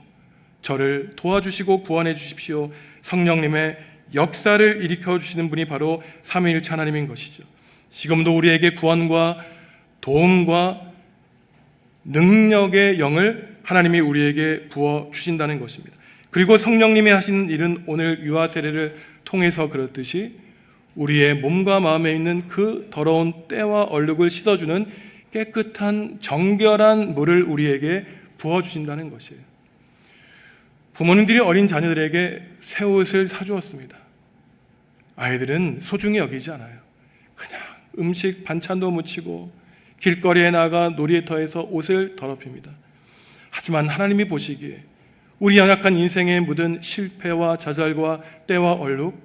저를 도와주시고 구원해 주십시오. 성령님의 역사를 일으켜 주시는 분이 바로 삼위일체 하나님인 것이죠. 지금도 우리에게 구원과 도움과 능력의 영을 하나님이 우리에게 부어 주신다는 것입니다. 그리고 성령님이 하시는 일은 오늘 유아 세례를 통해서 그렇듯이 우리의 몸과 마음에 있는 그 더러운 때와 얼룩을 씻어주는 깨끗한 정결한 물을 우리에게 부어주신다는 것이에요. 부모님들이 어린 자녀들에게 새 옷을 사주었습니다. 아이들은 소중히 여기지 않아요. 그냥 음식 반찬도 묻히고 길거리에 나가 놀이터에서 옷을 더럽힙니다. 하지만 하나님이 보시기에 우리 연약한 인생에 묻은 실패와 좌절과 때와 얼룩,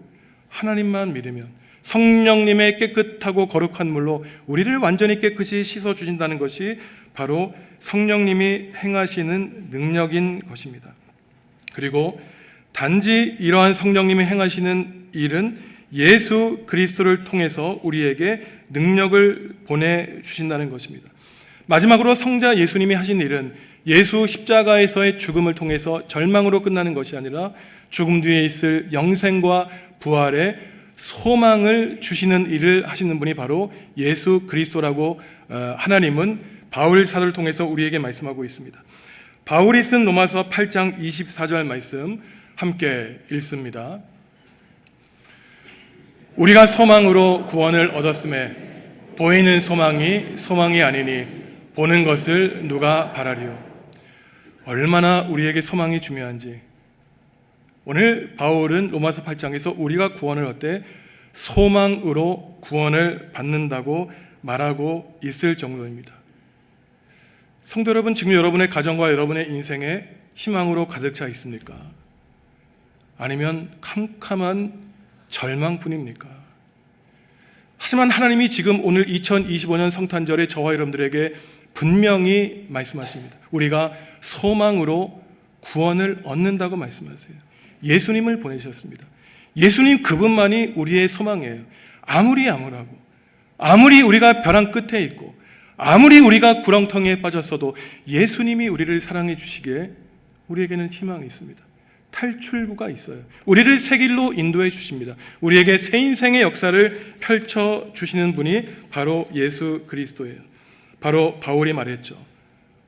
하나님만 믿으면 성령님의 깨끗하고 거룩한 물로 우리를 완전히 깨끗이 씻어주신다는 것이 바로 성령님이 행하시는 능력인 것입니다. 그리고 단지 이러한 성령님이 행하시는 일은 예수 그리스도를 통해서 우리에게 능력을 보내주신다는 것입니다. 마지막으로 성자 예수님이 하신 일은 예수 십자가에서의 죽음을 통해서 절망으로 끝나는 것이 아니라 죽음 뒤에 있을 영생과 부활의 소망을 주시는 일을 하시는 분이 바로 예수 그리스도라고 하나님은 바울 사도를 통해서 우리에게 말씀하고 있습니다. 바울이 쓴 로마서 8장 24절 말씀 함께 읽습니다. 우리가 소망으로 구원을 얻었음에 보이는 소망이 아니니 보는 것을 누가 바라리요. 얼마나 우리에게 소망이 중요한지 오늘 바울은 로마서 8장에서 우리가 구원을 얻되 소망으로 구원을 받는다고 말하고 있을 정도입니다. 성도 여러분, 지금 여러분의 가정과 여러분의 인생에 희망으로 가득 차 있습니까? 아니면 캄캄한 절망뿐입니까? 하지만 하나님이 지금 오늘 2025년 성탄절에 저와 여러분들에게 분명히 말씀하십니다. 우리가 소망으로 구원을 얻는다고 말씀하세요. 예수님을 보내셨습니다. 예수님 그분만이 우리의 소망이에요. 아무리 암울하고 아무리 우리가 벼랑 끝에 있고 아무리 우리가 구렁텅이에 빠졌어도 예수님이 우리를 사랑해 주시기에 우리에게는 희망이 있습니다. 탈출구가 있어요. 우리를 새 길로 인도해 주십니다. 우리에게 새 인생의 역사를 펼쳐 주시는 분이 바로 예수 그리스도예요. 바로 바울이 말했죠.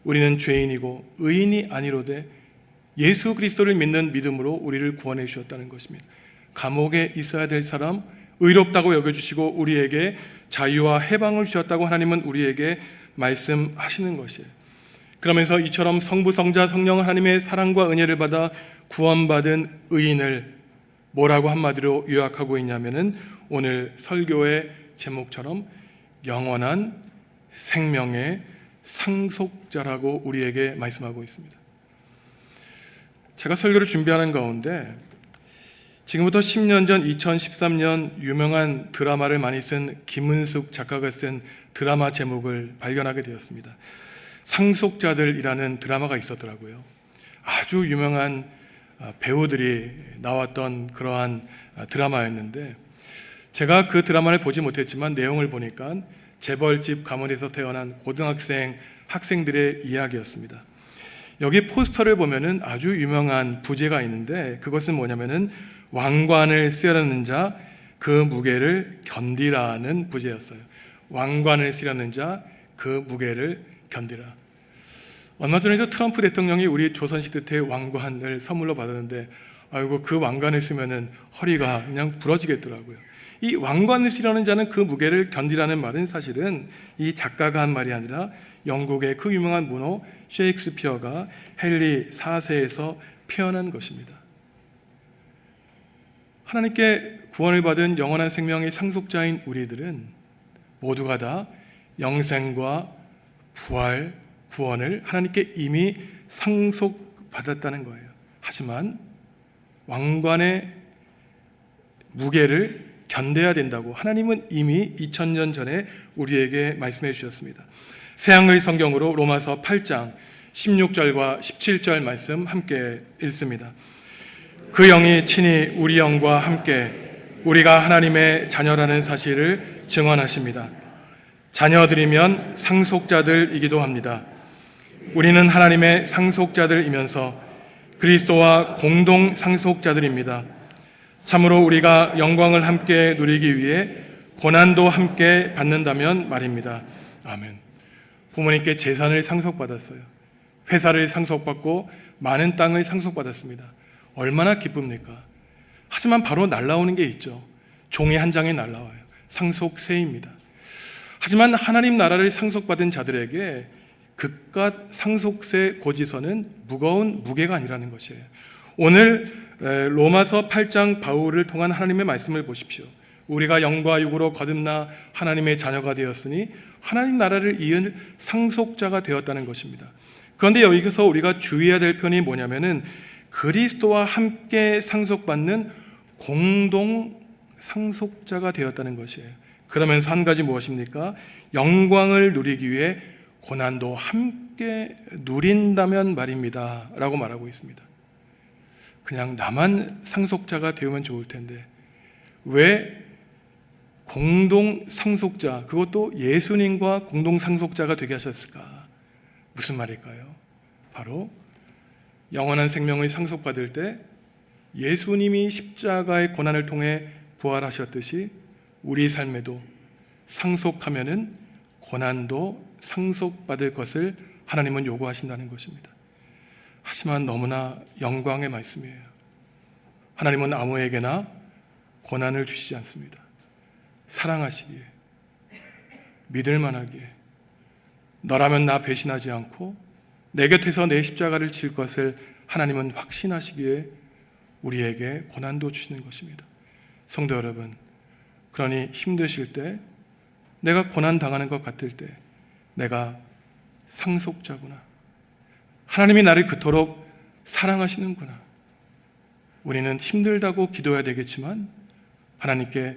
우리는 죄인이고 의인이 아니로되 예수 그리스도를 믿는 믿음으로 우리를 구원해 주셨다는 것입니다. 감옥에 있어야 될 사람 의롭다고 여겨주시고 우리에게 자유와 해방을 주셨다고 하나님은 우리에게 말씀하시는 것이에요. 그러면서 이처럼 성부, 성자, 성령 하나님의 사랑과 은혜를 받아 구원받은 의인을 뭐라고 한마디로 요약하고 있냐면은 오늘 설교의 제목처럼 영원한 생명의 상속자라고 우리에게 말씀하고 있습니다. 제가 설교를 준비하는 가운데 지금부터 10년 전 2013년 유명한 드라마를 많이 쓴 김은숙 작가가 쓴 드라마 제목을 발견하게 되었습니다. 상속자들이라는 드라마가 있었더라고요. 아주 유명한 배우들이 나왔던 그러한 드라마였는데 제가 그 드라마를 보지 못했지만 내용을 보니까 재벌집 가문에서 태어난 고등학생 학생들의 이야기였습니다. 여기 포스터를 보면은 아주 유명한 부제가 있는데 그것은 뭐냐면은 왕관을 쓰려는 자 그 무게를 견디라는 부제였어요. 왕관을 쓰려는 자 그 무게를 견디라. 얼마 전에도 트럼프 대통령이 우리 조선시대 때 왕관을 선물로 받았는데 아이고 그 왕관을 쓰면은 허리가 그냥 부러지겠더라고요. 이 왕관을 쓰려는 자는 그 무게를 견디라는 말은 사실은 이 작가가 한 말이 아니라 영국의 그 유명한 문호 셰익스피어가 헨리 4세에서 표현한 것입니다. 하나님께 구원을 받은 영원한 생명의 상속자인 우리들은 모두가 다 영생과 부활, 구원을 하나님께 이미 상속받았다는 거예요. 하지만 왕관의 무게를 견뎌야 된다고 하나님은 이미 2000년 전에 우리에게 말씀해 주셨습니다. 새학의 성경으로 로마서 8장 16절과 17절 말씀 함께 읽습니다. 그 영이 친히 우리 영과 함께 우리가 하나님의 자녀라는 사실을 증언하십니다. 자녀들이면 상속자들이기도 합니다. 우리는 하나님의 상속자들이면서 그리스도와 공동 상속자들입니다. 참으로 우리가 영광을 함께 누리기 위해 고난도 함께 받는다면 말입니다. 아멘. 부모님께 재산을 상속받았어요. 회사를 상속받고 많은 땅을 상속받았습니다. 얼마나 기쁩니까? 하지만 바로 날라오는 게 있죠. 종이 한 장에 날라와요. 상속세입니다. 하지만 하나님 나라를 상속받은 자들에게 그깟 상속세 고지서는 무거운 무게가 아니라는 것이에요. 오늘 로마서 8장 바울을 통한 하나님의 말씀을 보십시오. 우리가 영과 육으로 거듭나 하나님의 자녀가 되었으니 하나님 나라를 이은 상속자가 되었다는 것입니다. 그런데 여기서 우리가 주의해야 될 편이 뭐냐면은 그리스도와 함께 상속받는 공동 상속자가 되었다는 것이에요. 그러면서 한 가지 무엇입니까? 영광을 누리기 위해 고난도 함께 누린다면 말입니다 라고 말하고 있습니다. 그냥 나만 상속자가 되면 좋을 텐데 왜 공동 상속자, 그것도 예수님과 공동 상속자가 되게 하셨을까? 무슨 말일까요? 바로 영원한 생명을 상속받을 때 예수님이 십자가의 고난을 통해 부활하셨듯이 우리 삶에도 상속하면은 고난도 상속받을 것을 하나님은 요구하신다는 것입니다. 하지만 너무나 영광의 말씀이에요. 하나님은 아무에게나 고난을 주시지 않습니다. 사랑하시기에, 믿을 만하기에, 너라면 나 배신하지 않고 내 곁에서 내 십자가를 질 것을 하나님은 확신하시기에 우리에게 고난도 주시는 것입니다. 성도 여러분, 그러니 힘드실 때, 내가 고난 당하는 것 같을 때 내가 상속자구나, 하나님이 나를 그토록 사랑하시는구나, 우리는 힘들다고 기도해야 되겠지만 하나님께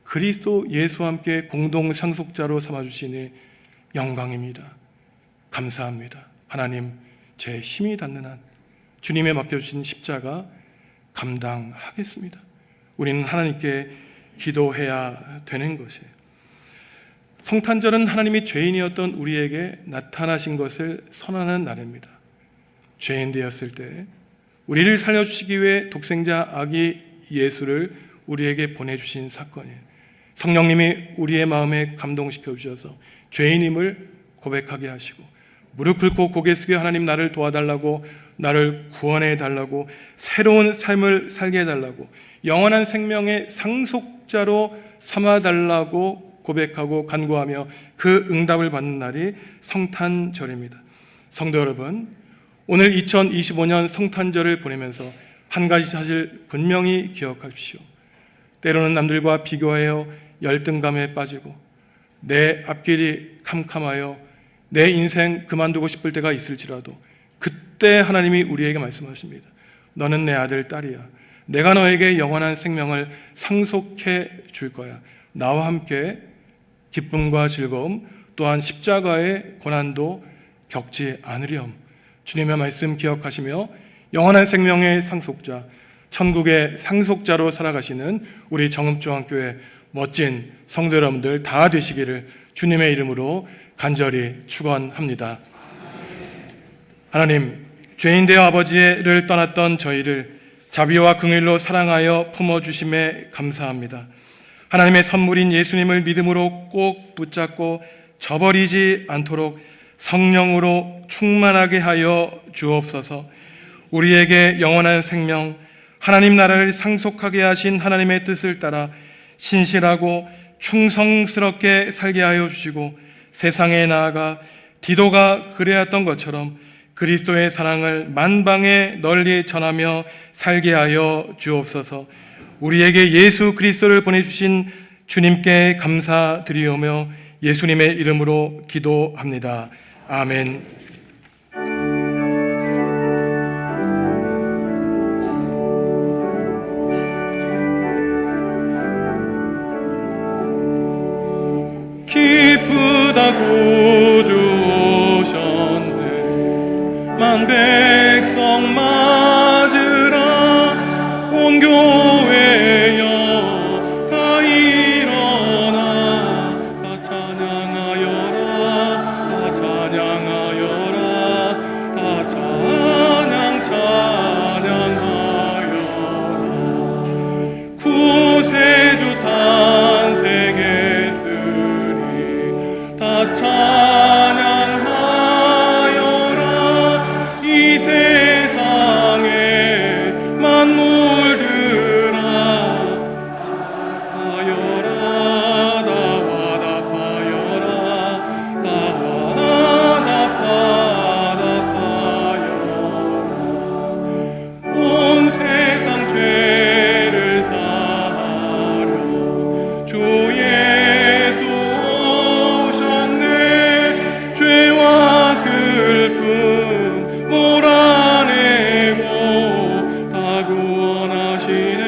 그리스도 예수와 함께 공동 상속자로 삼아주시니 영광입니다. 감사합니다. 하나님, 제 힘이 닿는 한 주님의 맡겨주신 십자가 감당하겠습니다. 우리는 하나님께 기도해야 되는 것이에요. 성탄절은 하나님이 죄인이었던 우리에게 나타나신 것을 선언하는 날입니다. 죄인 되었을 때 우리를 살려주시기 위해 독생자 아기 예수를 우리에게 보내주신 사건이에요. 성령님이 우리의 마음에 감동시켜 주셔서 죄인임을 고백하게 하시고 무릎 꿇고 고개 숙여 하나님 나를 도와달라고, 나를 구원해 달라고, 새로운 삶을 살게 해달라고, 영원한 생명의 상속자로 삼아달라고 고백하고 간구하며 그 응답을 받는 날이 성탄절입니다. 성도 여러분, 오늘 2025년 성탄절을 보내면서 한 가지 사실 분명히 기억하십시오. 때로는 남들과 비교하여 열등감에 빠지고 내 앞길이 캄캄하여 내 인생 그만두고 싶을 때가 있을지라도 그때 하나님이 우리에게 말씀하십니다. 너는 내 아들, 딸이야. 내가 너에게 영원한 생명을 상속해 줄 거야. 나와 함께 기쁨과 즐거움 또한 십자가의 고난도 겪지 않으렴. 주님의 말씀 기억하시며 영원한 생명의 상속자, 천국의 상속자로 살아가시는 우리 정읍중앙교회 멋진 성도 여러분들 다 되시기를 주님의 이름으로 간절히 축원합니다. 하나님, 죄인 되어 아버지를 떠났던 저희를 자비와 긍휼로 사랑하여 품어주심에 감사합니다. 하나님의 선물인 예수님을 믿음으로 꼭 붙잡고 저버리지 않도록 성령으로 충만하게 하여 주옵소서. 우리에게 영원한 생명, 하나님 나라를 상속하게 하신 하나님의 뜻을 따라 신실하고 충성스럽게 살게 하여 주시고 세상에 나아가 디도가 그래왔던 것처럼 그리스도의 사랑을 만방에 널리 전하며 살게 하여 주옵소서. 우리에게 예수 그리스도를 보내주신 주님께 감사드리오며 예수님의 이름으로 기도합니다. 아멘. 기쁘다 구주 오셨네. 만 백성 맞으라. 온 교회여 다 일어나. 다 찬양하여라. 다 찬양하여라. 다 찬양하여라. 구세주 탄생했으니 다 찬양하여라. 이 세상의 만물들아 하여라. 나와 답하여라. 나와 답하여라. 온 세상 죄를 사하려 주 예수 오셨네. 죄와 슬픔 몰아내고 다 구원하시네.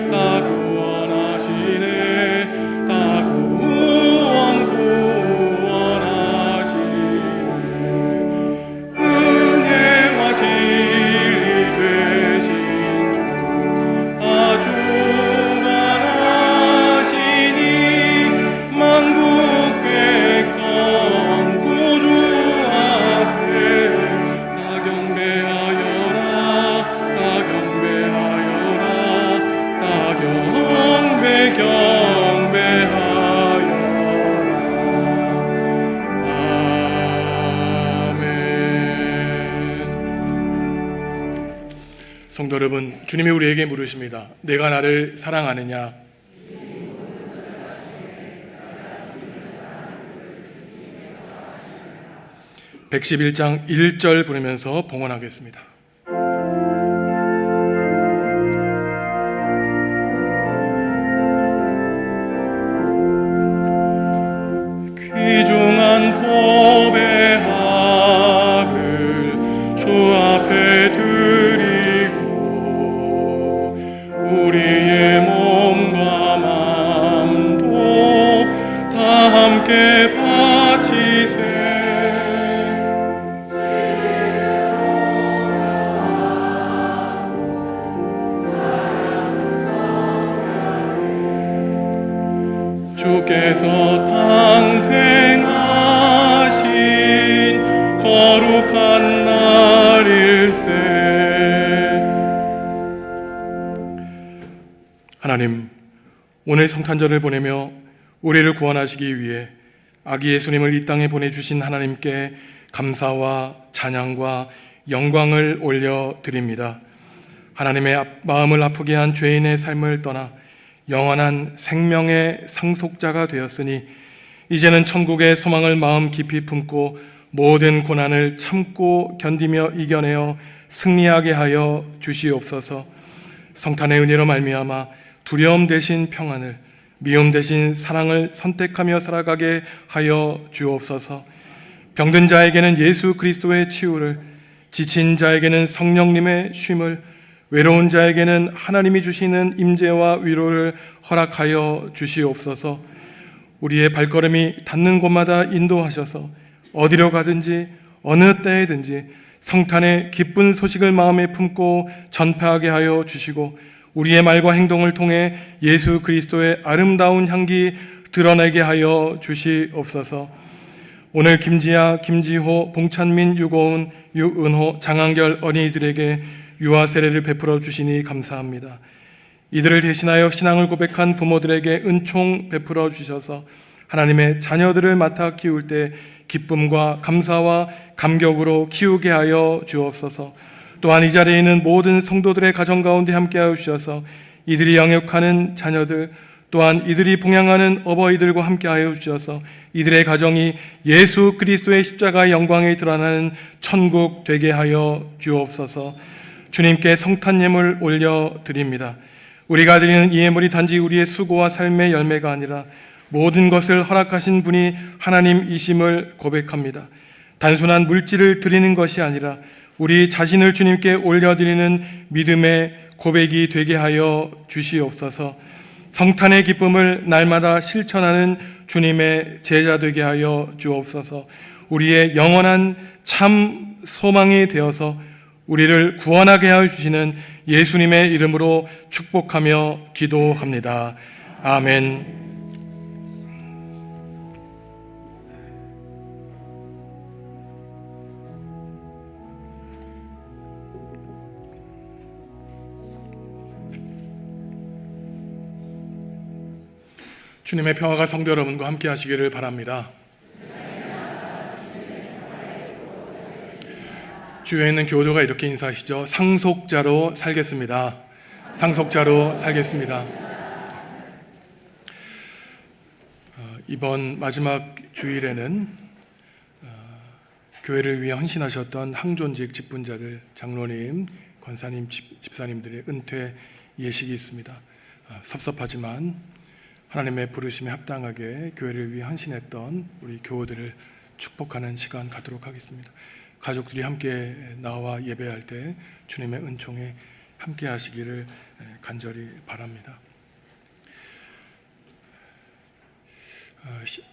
다 구원하시네. 다 구원하시네. 은혜와 진리 되신 주 다 주관하시니 만국 백성 구주 앞에 다 경배하여라. 다 경배하여라. 다 경배하여라. 아멘. 성도 여러분, 주님이 우리에게 물으십니다. 내가 나를 사랑하느냐? 111장 1절 부르면서 봉헌하겠습니다. 귀중한 법의 학을 주 앞에 드리고 우리의 몸과 마음도 다 함께 바치세. 주께서 탄생하신 거룩한 날일세. 하나님, 오늘 성탄절을 보내며 우리를 구원하시기 위해 아기 예수님을 이 땅에 보내주신 하나님께 감사와 찬양과 영광을 올려드립니다. 하나님의 마음을 아프게 한 죄인의 삶을 떠나 영원한 생명의 상속자가 되었으니 이제는 천국의 소망을 마음 깊이 품고 모든 고난을 참고 견디며 이겨내어 승리하게 하여 주시옵소서. 성탄의 은혜로 말미암아 두려움 대신 평안을, 미움 대신 사랑을 선택하며 살아가게 하여 주옵소서. 병든 자에게는 예수 그리스도의 치유를, 지친 자에게는 성령님의 쉼을, 외로운 자에게는 하나님이 주시는 임재와 위로를 허락하여 주시옵소서. 우리의 발걸음이 닿는 곳마다 인도하셔서 어디로 가든지 어느 때에든지 성탄의 기쁜 소식을 마음에 품고 전파하게 하여 주시고, 우리의 말과 행동을 통해 예수 그리스도의 아름다운 향기 드러내게 하여 주시옵소서. 오늘 김지아, 김지호, 봉찬민, 유고은, 유은호, 장한결 어린이들에게 유아 세례를 베풀어 주시니 감사합니다. 이들을 대신하여 신앙을 고백한 부모들에게 은총 베풀어 주셔서 하나님의 자녀들을 맡아 키울 때 기쁨과 감사와 감격으로 키우게 하여 주옵소서. 또한 이 자리에 있는 모든 성도들의 가정 가운데 함께하여 주셔서 이들이 영육하는 자녀들, 또한 이들이 봉양하는 어버이들과 함께하여 주셔서 이들의 가정이 예수 그리스도의 십자가의 영광에 드러나는 천국 되게 하여 주옵소서. 주님께 성탄 예물 올려드립니다. 우리가 드리는 이 예물이 단지 우리의 수고와 삶의 열매가 아니라 모든 것을 허락하신 분이 하나님이심을 고백합니다. 단순한 물질을 드리는 것이 아니라 우리 자신을 주님께 올려드리는 믿음의 고백이 되게 하여 주시옵소서. 성탄의 기쁨을 날마다 실천하는 주님의 제자 되게 하여 주옵소서. 우리의 영원한 참 소망이 되어서 우리를 구원하게 하여 주시는 예수님의 이름으로 축복하며 기도합니다. 아멘. 주님의 평화가 성도 여러분과 함께 하시기를 바랍니다. 주위에 있는 교도가 이렇게 인사하시죠. 상속자로 살겠습니다. 상속자로 살겠습니다. 이번 마지막 주일에는 교회를 위해 헌신하셨던 항존직 직분자들, 장로님, 권사님, 집사님들의 은퇴 예식이 있습니다. 섭섭하지만 하나님의 부르심에 합당하게 교회를 위해 헌신했던 우리 교우들을 축복하는 시간 갖도록 하겠습니다. 가족들이 함께 나와 예배할 때 주님의 은총에 함께 하시기를 간절히 바랍니다.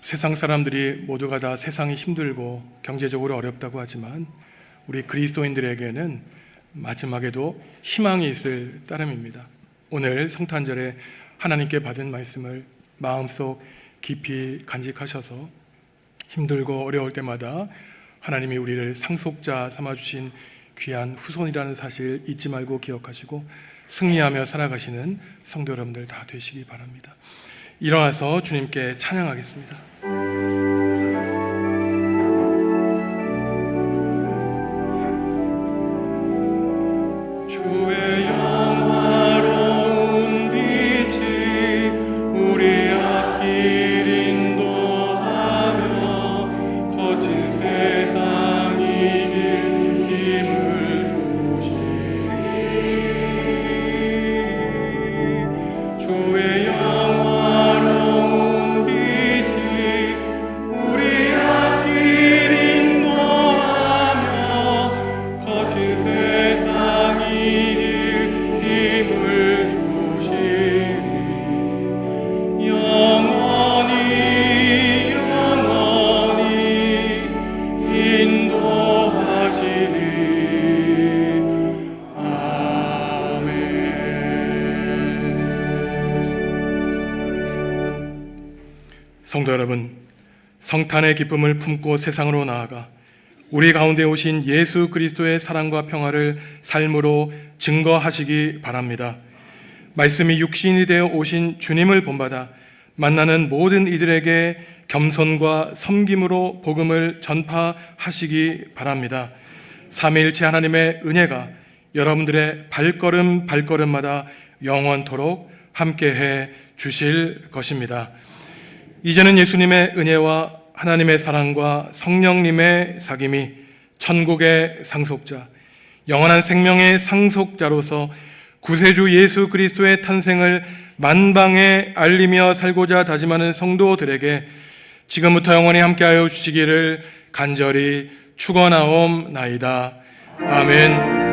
세상 사람들이 모두가 다 세상이 힘들고 경제적으로 어렵다고 하지만 우리 그리스도인들에게는 마지막에도 희망이 있을 따름입니다. 오늘 성탄절에 하나님께 받은 말씀을 마음속 깊이 간직하셔서 힘들고 어려울 때마다 하나님이 우리를 상속자 삼아주신 귀한 후손이라는 사실 잊지 말고 기억하시고 승리하며 살아가시는 성도 여러분들 다 되시기 바랍니다. 일어나서 주님께 찬양하겠습니다. 주의 영화로운 빛이 우리 앞길 인도하며 거친 세상 이길 힘을 주시리. 주의 영화로운 빛이 우리 앞길 인도하며 거친 세상 이길 힘을 주시리. 영원히 인도하시리. 아멘. 성도 여러분, 성탄의 기쁨을 품고 세상으로 나아가 우리 가운데 오신 예수 그리스도의 사랑과 평화를 삶으로 증거하시기 바랍니다. 말씀이 육신이 되어 오신 주님을 본받아 만나는 모든 이들에게 겸손과 섬김으로 복음을 전파하시기 바랍니다. 삼위일체 하나님의 은혜가 여러분들의 발걸음마다 영원토록 함께해 주실 것입니다. 이제는 예수님의 은혜와 하나님의 사랑과 성령님의 사귐이 천국의 상속자, 영원한 생명의 상속자로서 구세주 예수 그리스도의 탄생을 만방에 알리며 살고자 다짐하는 성도들에게 지금부터 영원히 함께하여 주시기를 간절히 축원하옵나이다. 아멘.